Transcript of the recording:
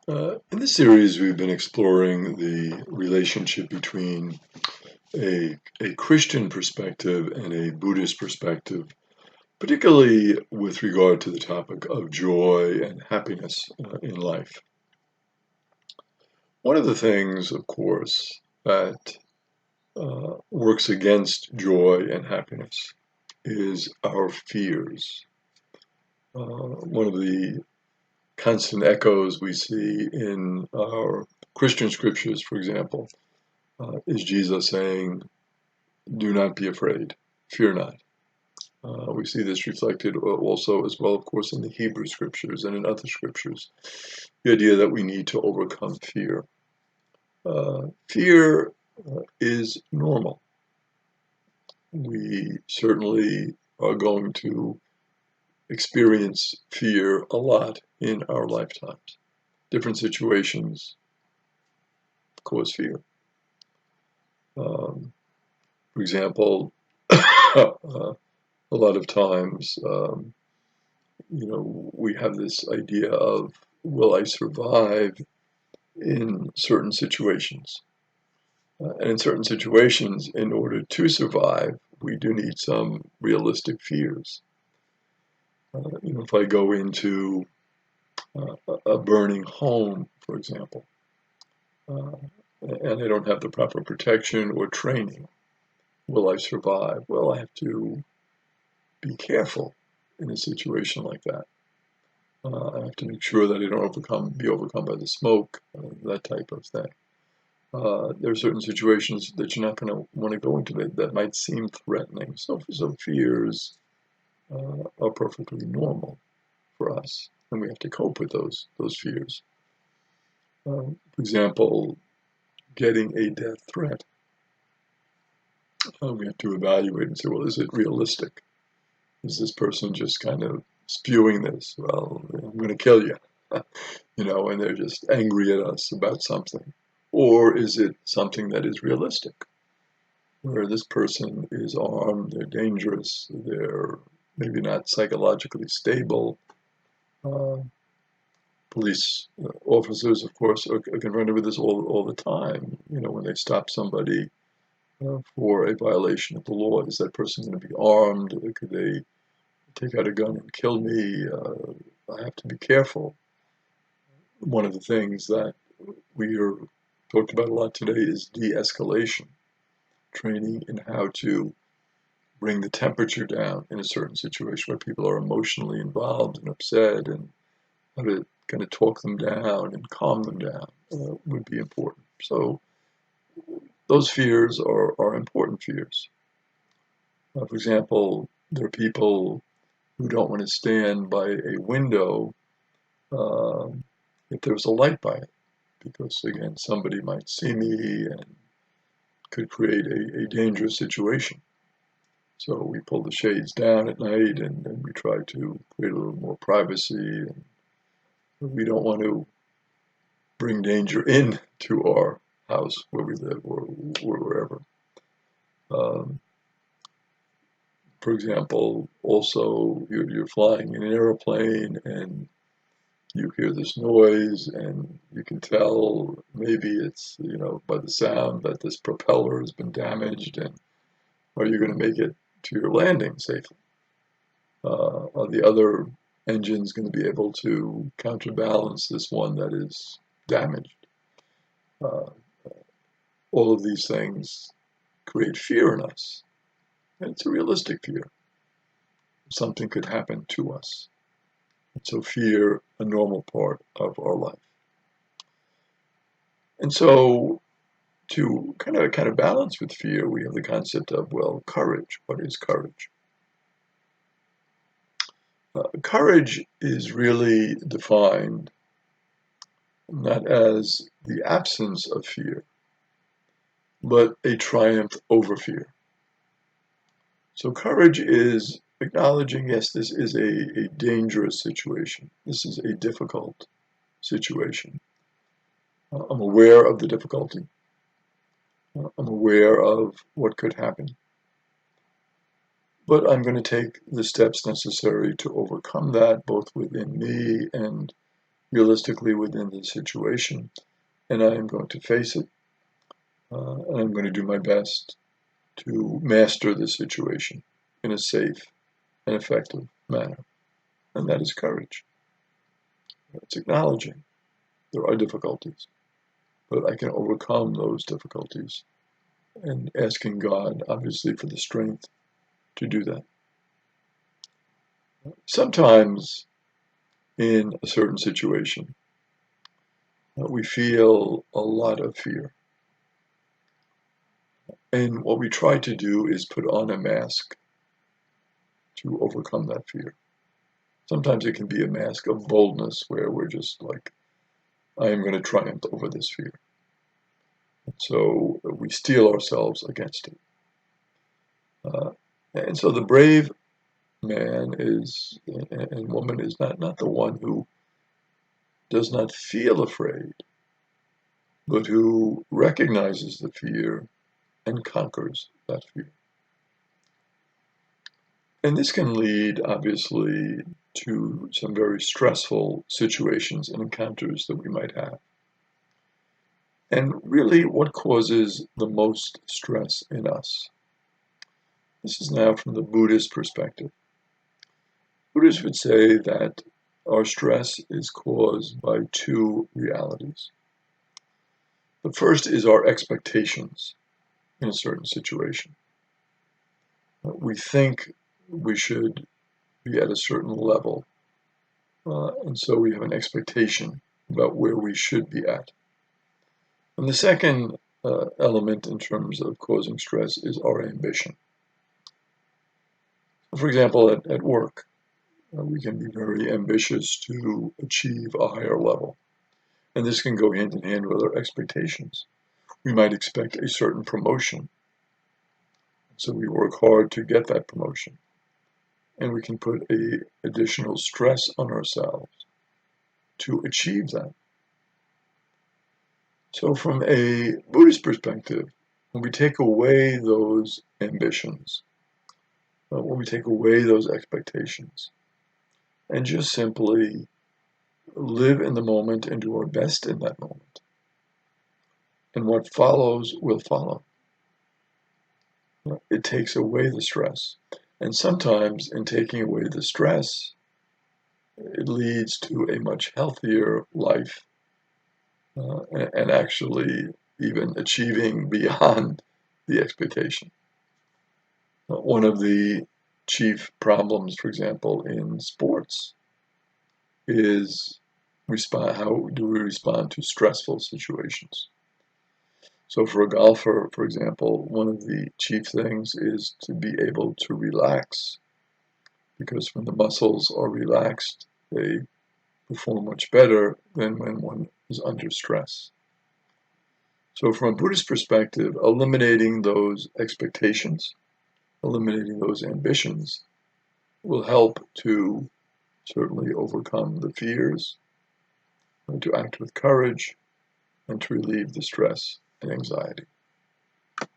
In this series, we've been exploring the relationship between a Christian perspective and a Buddhist perspective, particularly with regard to the topic of joy and happiness in life. One of the things, of course, that works against joy and happiness is our fears. One of the constant echoes we see in our Christian scriptures, for example, is Jesus saying, "Do not be afraid, fear not." We see this reflected also as well, of course, in the Hebrew scriptures and in other scriptures. The idea that we need to overcome fear. Fear is normal. We certainly are going to experience fear a lot in our lifetimes. Different situations cause fear. For example, a lot of times, we have this idea of, will I survive in certain situations? And in certain situations, in order to survive, we do need some realistic fears. If I go into a burning home, for example, and I don't have the proper protection or training, will I survive? Well, I have to be careful in a situation like that. I have to make sure that I don't be overcome by the smoke, that type of thing. There are certain situations that you're not going to want to go into that might seem threatening. So fears are perfectly normal for us, and we have to cope with those fears. For example, getting a death threat. We have to evaluate and say, well, is it realistic? Is this person just kind of spewing this? Well, I'm going to kill you, and they're just angry at us about something. Or is it something that is realistic, where this person is armed, they're dangerous, they're maybe not psychologically stable? Police officers, of course, are confronted with this all the time. When they stop somebody for a violation of the law, is that person going to be armed? Could they take out a gun and kill me? I have to be careful. One of the things that we are talked about a lot today is de-escalation, training in how to bring the temperature down in a certain situation where people are emotionally involved and upset, and how to kind of talk them down and calm them down would be important. So those fears are important fears. For example, there are people who don't want to stand by a window if there's a light by it, because again, somebody might see me and could create a dangerous situation. So we pull the shades down at night, and we try to create a little more privacy, and we don't want to bring danger in to our house where we live or wherever. For example, also you're flying in an airplane and you hear this noise, and you can tell maybe it's, by the sound that this propeller has been damaged, and are you going to make it to your landing safely? Are the other engines going to be able to counterbalance this one that is damaged? Uh, all of these things create fear in us, and it's a realistic fear. Something could happen to us. And so fear, a normal part of our life. And so to kind of balance with fear, we have the concept of, well, courage. What is courage? Courage is really defined not as the absence of fear, but a triumph over fear. So courage is acknowledging, yes, this is a dangerous situation. This is a difficult situation. I'm aware of the difficulty. I'm aware of what could happen. But I'm going to take the steps necessary to overcome that, both within me and realistically within the situation, and I am going to face it, and I'm going to do my best to master the situation in a safe and effective manner. And that is courage. It's acknowledging there are difficulties, but I can overcome those difficulties, and asking God, obviously, for the strength to do that. Sometimes in a certain situation, we feel a lot of fear. And what we try to do is put on a mask to overcome that fear. Sometimes it can be a mask of boldness where we're just like, I am going to triumph over this fear. And so we steel ourselves against it. And so the brave man is and woman is not the one who does not feel afraid, but who recognizes the fear and conquers that fear. And this can lead, obviously, to some very stressful situations and encounters that we might have. And really, what causes the most stress in us? This is now from the Buddhist perspective. Buddhists would say that our stress is caused by two realities. The first is our expectations in a certain situation. We think we should be at a certain level, and so we have an expectation about where we should be at. And the second element in terms of causing stress is our ambition. For example, at work, we can be very ambitious to achieve a higher level. And this can go hand in hand with our expectations. We might expect a certain promotion, so we work hard to get that promotion. And we can put an additional stress on ourselves to achieve that. So from a Buddhist perspective, when we take away those ambitions, when we take away those expectations, and just simply live in the moment and do our best in that moment, and what follows will follow. It takes away the stress. And sometimes in taking away the stress, it leads to a much healthier life, and actually even achieving beyond the expectation. One of the chief problems, for example, in sports is how do we respond to stressful situations? So for a golfer, for example, one of the chief things is to be able to relax, because when the muscles are relaxed, they perform much better than when one is under stress. So from a Buddhist perspective, eliminating those expectations, eliminating those ambitions, will help to certainly overcome the fears, and to act with courage, and to relieve the stress and anxiety.